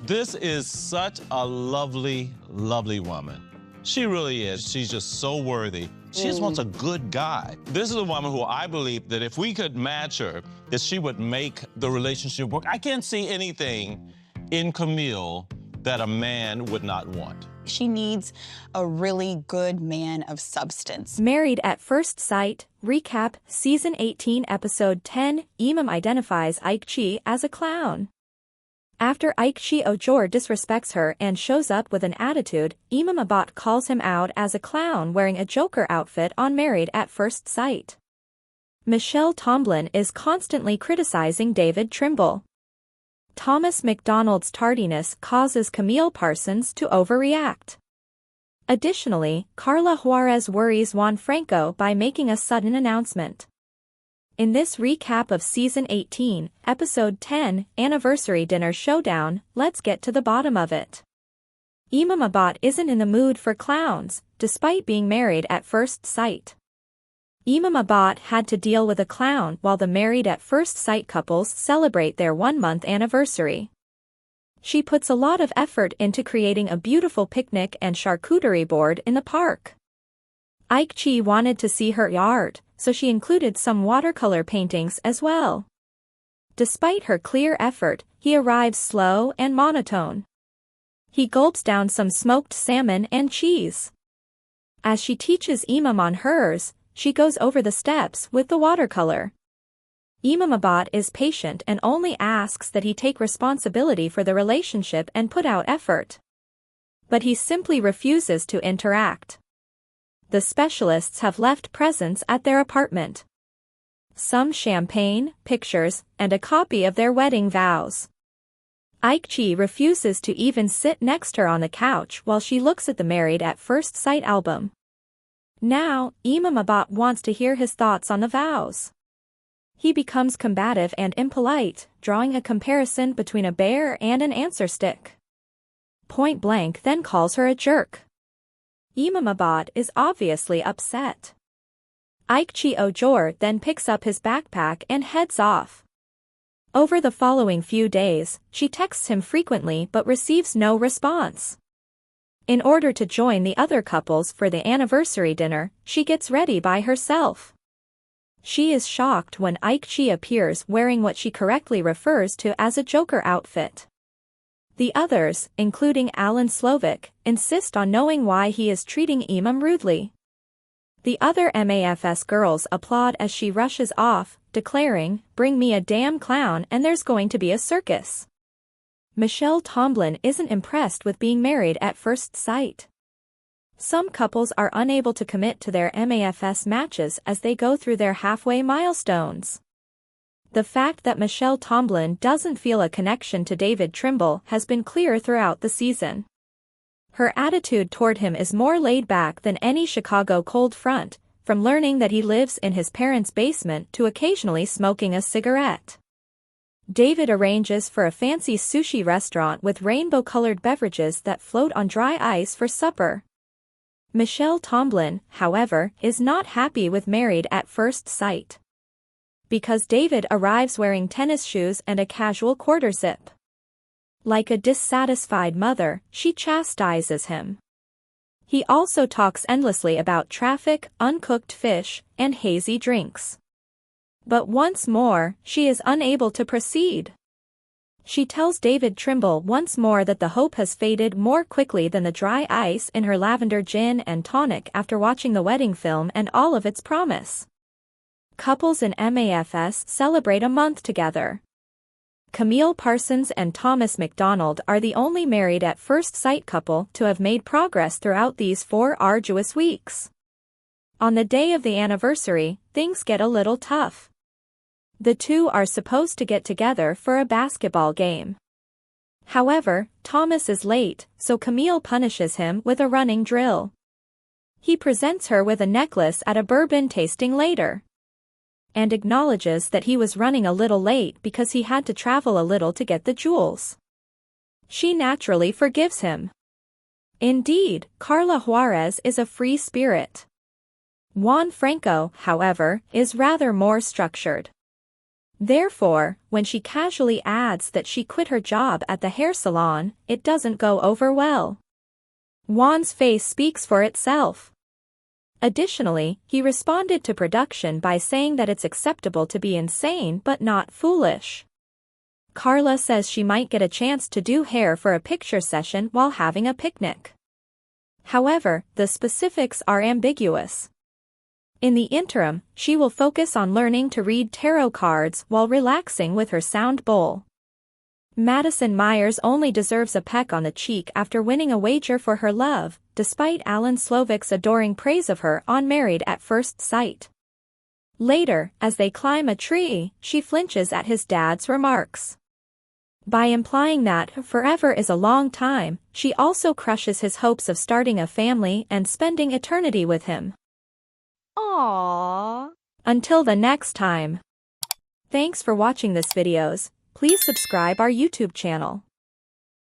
This is such a lovely, lovely woman. She really is. She's just so worthy. She just wants a good guy. This is a woman who I believe that if we could match her, that she would make the relationship work. I can't see anything in Camille that a man would not want. She needs a really good man of substance. Married at First Sight, recap, Season 18, Episode 10, Emem identifies Ikechi as a clown. After Ikechi Ojor disrespects her and shows up with an attitude, Emem calls him out as a clown wearing a Joker outfit on Married at First Sight. Michelle Tomlin is constantly criticizing David Trimble. Thomas McDonald's tardiness causes Camille Parsons to overreact. Additionally, Carla Juarez worries Juan Franco by making a sudden announcement. In this recap of Season 18, Episode 10, Anniversary Dinner Showdown, let's get to the bottom of it. Emem isn't in the mood for clowns, despite being married at first sight. Emem had to deal with a clown while the Married at First Sight couples celebrate their 1-month anniversary. She puts a lot of effort into creating a beautiful picnic and charcuterie board in the park. Ikechi wanted to see her yard, so she included some watercolor paintings as well. Despite her clear effort, he arrives slow and monotone. He gulps down some smoked salmon and cheese. As she teaches Emem on hers, she goes over the steps with the watercolor. Emem is patient and only asks that he take responsibility for the relationship and put out effort. But he simply refuses to interact. The specialists have left presents at their apartment. Some champagne, pictures, and a copy of their wedding vows. Ikechi refuses to even sit next to her on the couch while she looks at the Married at First Sight album. Now, Emem wants to hear his thoughts on the vows. He becomes combative and impolite, drawing a comparison between a bear and an answer stick. Point Blank then calls her a jerk. Emem is obviously upset. Ikechi Ojor then picks up his backpack and heads off. Over the following few days, she texts him frequently but receives no response. In order to join the other couples for the anniversary dinner, she gets ready by herself. She is shocked when Ikechi appears wearing what she correctly refers to as a Joker outfit. The others, including Alan Slovic, insist on knowing why he is treating Emem rudely. The other MAFS girls applaud as she rushes off, declaring, "Bring me a damn clown and there's going to be a circus." Michelle Tomlin isn't impressed with being married at first sight. Some couples are unable to commit to their MAFS matches as they go through their halfway milestones. The fact that Michelle Tomlin doesn't feel a connection to David Trimble has been clear throughout the season. Her attitude toward him is more laid back than any Chicago cold front, from learning that he lives in his parents' basement to occasionally smoking a cigarette. David arranges for a fancy sushi restaurant with rainbow-colored beverages that float on dry ice for supper. Michelle Tomlin, however, is not happy with Married at First Sight. Because David arrives wearing tennis shoes and a casual quarter-zip. Like a dissatisfied mother, she chastises him. He also talks endlessly about traffic, uncooked fish, and hazy drinks. But once more, she is unable to proceed. She tells David Trimble once more that the hope has faded more quickly than the dry ice in her lavender gin and tonic after watching the wedding film and all of its promise. Couples in MAFS celebrate a month together. Camille Parsons and Thomas McDonald are the only Married at First Sight couple to have made progress throughout these 4 arduous weeks. On the day of the anniversary, things get a little tough. The two are supposed to get together for a basketball game. However, Thomas is late, so Camille punishes him with a running drill. He presents her with a necklace at a bourbon tasting later, and acknowledges that he was running a little late because he had to travel a little to get the jewels. She naturally forgives him. Indeed, Carla Juarez is a free spirit. Juan Franco, however, is rather more structured. Therefore, when she casually adds that she quit her job at the hair salon, it doesn't go over well. Juan's face speaks for itself. Additionally, he responded to production by saying that it's acceptable to be insane but not foolish. Carla says she might get a chance to do hair for a picture session while having a picnic. However, the specifics are ambiguous. In the interim, she will focus on learning to read tarot cards while relaxing with her sound bowl. Madison Myers only deserves a peck on the cheek after winning a wager for her love, despite Alan Slovik's adoring praise of her on Married at First Sight. Later, as they climb a tree, she flinches at his dad's remarks. By implying that forever is a long time, she also crushes his hopes of starting a family and spending eternity with him. Aww. Until the next time. Thanks for watching this videos. Please subscribe our YouTube channel.